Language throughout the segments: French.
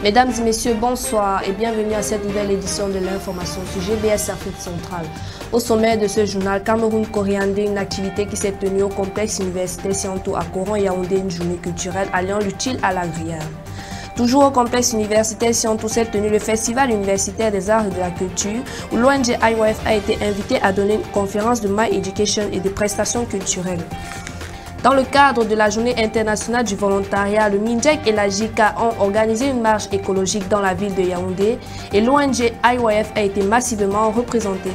Mesdames et messieurs, bonsoir et bienvenue à cette nouvelle édition de l'information sur GBS Afrique centrale. Au sommet de ce journal, Cameroun-Coriandé, une activité qui s'est tenue au complexe universitaire Siantou à Coron-Yaoundé, une journée culturelle alliant l'utile à l'agréable. Toujours au complexe universitaire Siantou s'est tenu le festival universitaire des arts et de la culture où l'ONG IYF a été invité à donner une conférence de My Education et de prestations culturelles. Dans le cadre de la Journée internationale du volontariat, le MINJEC et la JICA ont organisé une marche écologique dans la ville de Yaoundé et l'ONG IYF a été massivement représentée.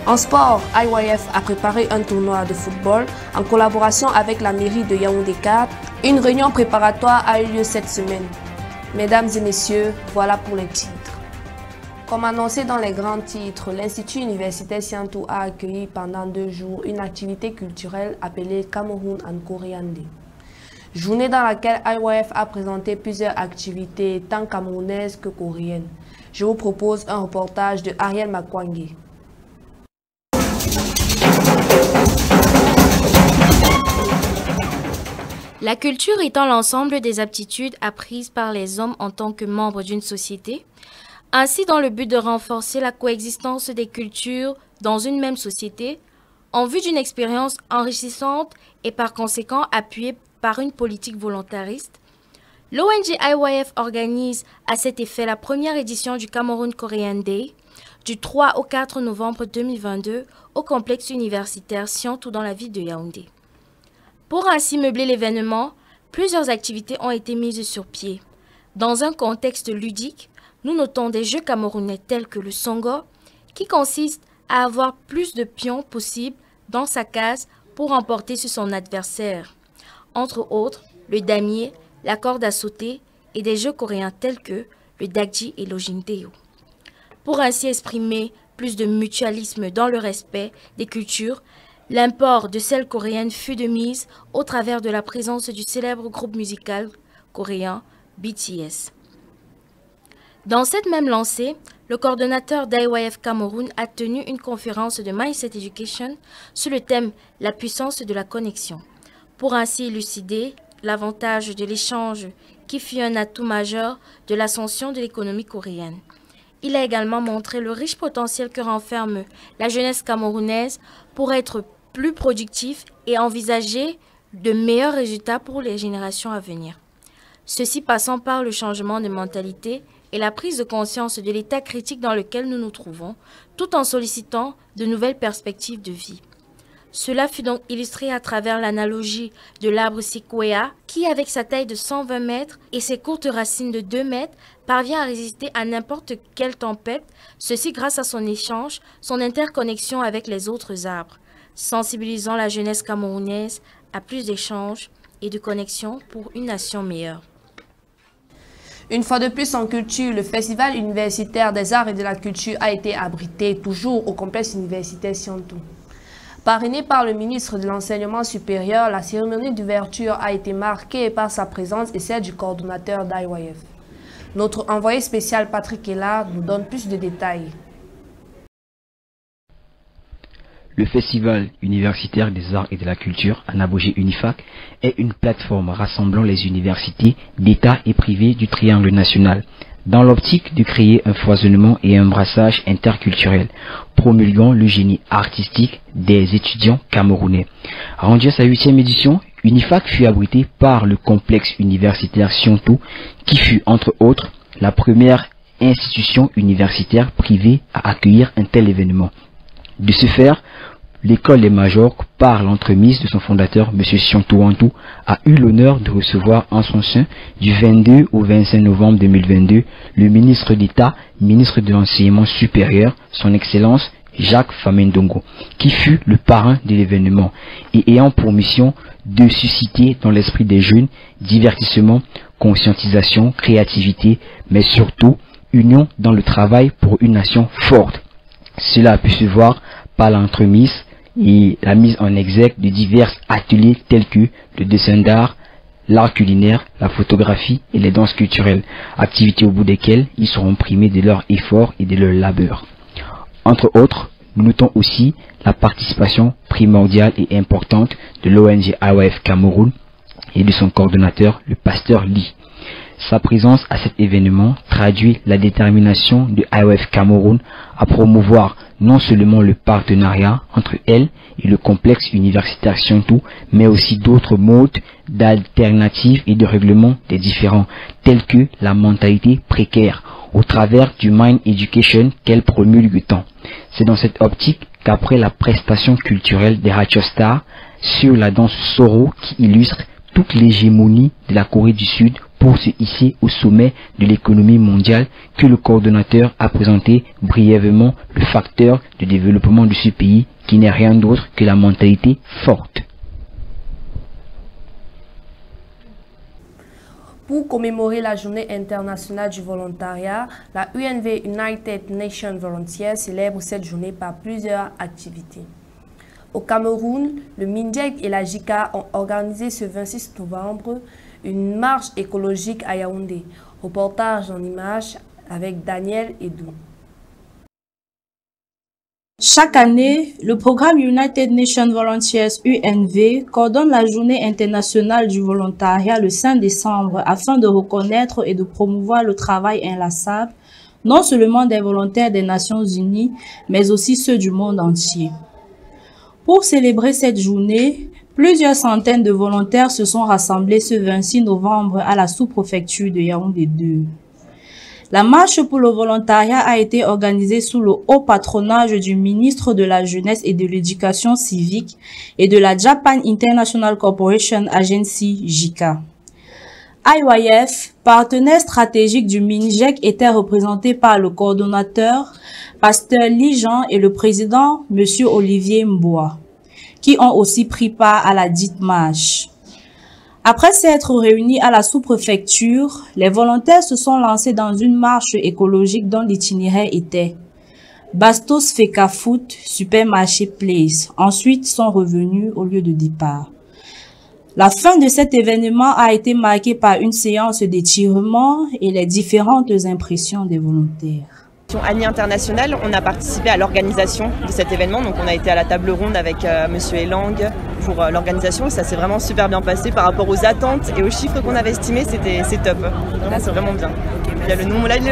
En sport, IYF a préparé un tournoi de football en collaboration avec la mairie de Yaoundé 4. Une réunion préparatoire a eu lieu cette semaine. Mesdames et messieurs, voilà pour les titres. Comme annoncé dans les grands titres, l'Institut universitaire Siantou a accueilli pendant 2 jours une activité culturelle appelée Cameroun en Coriandé. Journée dans laquelle IYF a présenté plusieurs activités tant camerounaises que coréennes. Je vous propose un reportage de Ariel Makwangé. La culture étant l'ensemble des aptitudes apprises par les hommes en tant que membres d'une société. Ainsi, dans le but de renforcer la coexistence des cultures dans une même société, en vue d'une expérience enrichissante et par conséquent appuyée par une politique volontariste, l'ONG IYF organise à cet effet la première édition du Cameroun Korean Day du 3 au 4 novembre 2022 au complexe universitaire Siantou dans la ville de Yaoundé. Pour ainsi meubler l'événement, plusieurs activités ont été mises sur pied. Dans un contexte ludique, nous notons des jeux camerounais tels que le songo, qui consiste à avoir plus de pions possible dans sa case pour emporter sur son adversaire. Entre autres, le damier, la corde à sauter et des jeux coréens tels que le dakji et l'ojindeo. Pour ainsi exprimer plus de mutualisme dans le respect des cultures, l'import de celle coréenne fut de mise au travers de la présence du célèbre groupe musical coréen BTS. Dans cette même lancée, le coordonnateur d'IYF Cameroun a tenu une conférence de Mindset Education sur le thème « La puissance de la connexion » pour ainsi élucider l'avantage de l'échange qui fut un atout majeur de l'ascension de l'économie coréenne. Il a également montré le riche potentiel que renferme la jeunesse camerounaise pour être plus productif et envisager de meilleurs résultats pour les générations à venir. Ceci passant par le changement de mentalité et la prise de conscience de l'état critique dans lequel nous nous trouvons, tout en sollicitant de nouvelles perspectives de vie. Cela fut donc illustré à travers l'analogie de l'arbre séquoia qui, avec sa taille de 120 mètres et ses courtes racines de 2 mètres, parvient à résister à n'importe quelle tempête, ceci grâce à son échange, son interconnexion avec les autres arbres, sensibilisant la jeunesse camerounaise à plus d'échanges et de connexions pour une nation meilleure. Une fois de plus en culture, le Festival universitaire des arts et de la culture a été abrité toujours au complexe universitaire Siantou. Parrainé par le ministre de l'Enseignement supérieur, la cérémonie d'ouverture a été marquée par sa présence et celle du coordonnateur d'IYF. Notre envoyé spécial Patrick Ella nous donne plus de détails. Le Festival universitaire des arts et de la culture, en abrégé UNIFAC, est une plateforme rassemblant les universités d'État et privées du triangle national, dans l'optique de créer un foisonnement et un brassage interculturel, promulguant le génie artistique des étudiants camerounais. Rendu à sa 8e édition, UNIFAC fut abrité par le complexe universitaire Siantou, qui fut, entre autres, la première institution universitaire privée à accueillir un tel événement. De ce fait, l'école des Majors, par l'entremise de son fondateur, M. Siontouantou, a eu l'honneur de recevoir en son sein, du 22 au 25 novembre 2022, le ministre d'État, ministre de l'Enseignement supérieur, son Excellence Jacques Famendongo, qui fut le parrain de l'événement et ayant pour mission de susciter dans l'esprit des jeunes divertissement, conscientisation, créativité, mais surtout union dans le travail pour une nation forte. Cela a pu se voir par l'entremise et la mise en exergue de divers ateliers tels que le dessin d'art, l'art culinaire, la photographie et les danses culturelles, activités au bout desquelles ils seront primés de leur effort et de leur labeur. Entre autres, nous notons aussi la participation primordiale et importante de l'ONG IYF Cameroun et de son coordonnateur, le pasteur Lee. Sa présence à cet événement traduit la détermination de IYF Cameroun à promouvoir non seulement le partenariat entre elle et le complexe universitaire Siontouantou, mais aussi d'autres modes d'alternatives et de règlement des différends, tels que la mentalité précaire, au travers du Mind Education qu'elle promulgue tant. C'est dans cette optique qu'après la prestation culturelle des Radio Stars sur la danse Soro qui illustre toute l'hégémonie de la Corée du Sud pour se hisser au sommet de l'économie mondiale, que le coordonnateur a présenté brièvement le facteur de développement de ce pays qui n'est rien d'autre que la mentalité forte. Pour commémorer la journée internationale du volontariat, la UNV United Nations Volunteers célèbre cette journée par plusieurs activités. Au Cameroun, le MINJEC et la JICA ont organisé ce 26 novembre une marche écologique à Yaoundé. Reportage en images avec Daniel Edou. Chaque année, le programme United Nations Volunteers UNV coordonne la journée internationale du volontariat le 5 décembre afin de reconnaître et de promouvoir le travail inlassable, non seulement des volontaires des Nations Unies, mais aussi ceux du monde entier. Pour célébrer cette journée, plusieurs centaines de volontaires se sont rassemblés ce 26 novembre à la sous-préfecture de Yaoundé 2. La marche pour le volontariat a été organisée sous le haut patronage du ministre de la Jeunesse et de l'Éducation civique et de la Japan International Corporation Agency JICA. IYF, partenaire stratégique du MINJEC, était représenté par le coordonnateur, pasteur Lee Jean et le président, M. Olivier Mboa, qui ont aussi pris part à la dite marche. Après s'être réunis à la sous-préfecture, les volontaires se sont lancés dans une marche écologique dont l'itinéraire était Bastos Feka Foot, Supermarché Place. Ensuite sont revenus au lieu de départ. La fin de cet événement a été marquée par une séance d'étirement et les différentes impressions des volontaires. Année internationale, on a participé à l'organisation de cet événement, donc on a été à la table ronde avec Monsieur Elang pour l'organisation. Ça s'est vraiment super bien passé par rapport aux attentes et aux chiffres qu'on avait estimés, c'est top. Vraiment, c'est vraiment bien. Il y a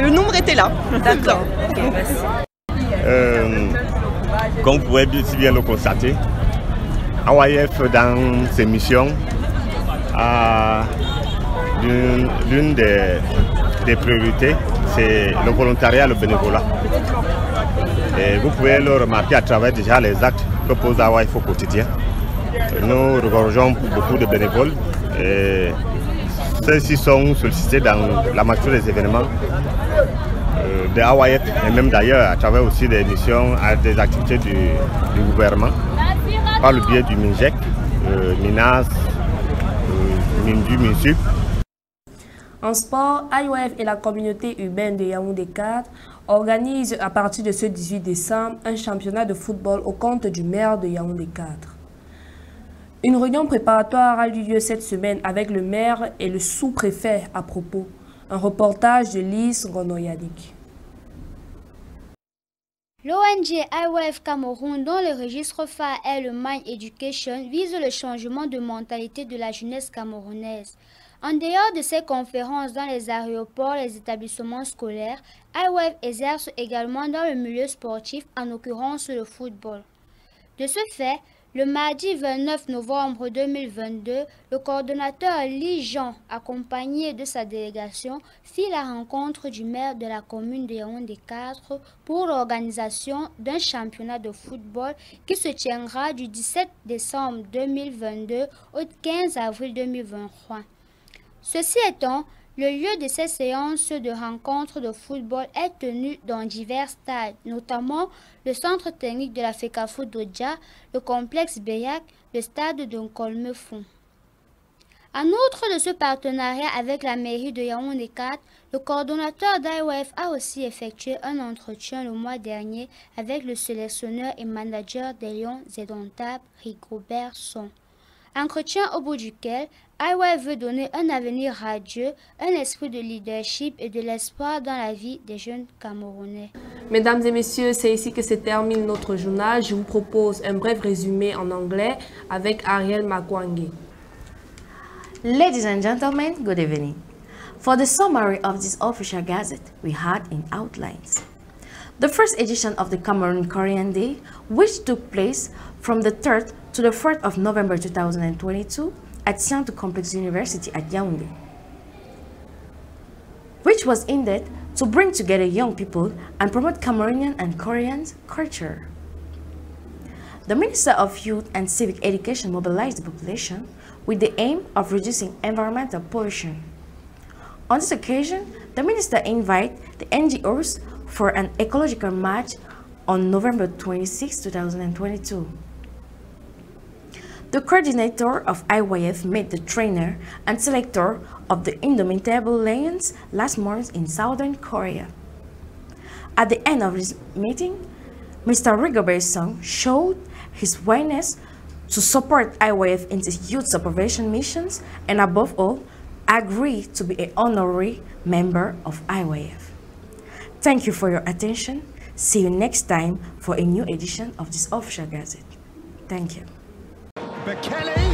le nombre était là. D'accord. Okay, comme vous pouvez si bien le constater, IYF dans ses missions a l'une des priorités, c'est le volontariat, le bénévolat. Et vous pouvez le remarquer à travers déjà les actes que pose IYF au quotidien. Nous regorgeons beaucoup de bénévoles et ceux-ci sont sollicités dans la majorité des événements de IYF et même d'ailleurs à travers aussi des missions, des activités du gouvernement par le biais du MINJEC, MINAS, MINDU, MINSUP. En sport, IYF et la communauté urbaine de Yaoundé 4 organisent à partir de ce 18 décembre un championnat de football au compte du maire de Yaoundé 4. Une réunion préparatoire a eu lieu cette semaine avec le maire et le sous-préfet à propos. Un reportage de Lise Gonoyadik. L'ONG IYF Cameroun, dont le registre phare est le Mind Education, vise le changement de mentalité de la jeunesse camerounaise. En dehors de ces conférences dans les aéroports et les établissements scolaires, IYF exerce également dans le milieu sportif, en l'occurrence le football. De ce fait, Le mardi 29 novembre 2022, le coordonnateur Li Jean, accompagné de sa délégation, fit la rencontre du maire de la commune de Yaoundé 4 pour l'organisation d'un championnat de football qui se tiendra du 17 décembre 2022 au 15 avril 2023. Ceci étant, le lieu de ces séances de rencontres de football est tenu dans divers stades, notamment le centre technique de la FECAFO d'Odja, le complexe Beyak, le stade de Nkolmefon. En outre de ce partenariat avec la mairie de Yaoundé 4, le coordonnateur d'IWF a aussi effectué un entretien le mois dernier avec le sélectionneur et manager des Lions Zédontable, Rigobert Son. Entretien au bout duquel IWF veut donner un avenir radieux, un esprit de leadership et de l'espoir dans la vie des jeunes Camerounais. Mesdames et messieurs, c'est ici que se termine notre journal. Je vous propose un bref résumé en anglais avec Ariel Makwange. Ladies and gentlemen, good evening. For the summary of this official gazette, we had in outlines. The first edition of the Cameroon Korean Day, which took place from the 3rd to the 4th of November 2022 at Siantou Complex University at Yaoundé, which was intended to bring together young people and promote Cameroonian and Korean culture. The Minister of Youth and Civic Education mobilized the population with the aim of reducing environmental pollution. On this occasion, the Minister invited the NGOs for an ecological march on November 26, 2022. The coordinator of IWF met the trainer and selector of the Indomitable Lions last month in Southern Korea. At the end of this meeting, Mr. Rigobert Song showed his willingness to support IWF in its youth supervision missions and above all, agreed to be an honorary member of IWF. Thank you for your attention. See you next time for a new edition of this official gazette. Thank you. Bekele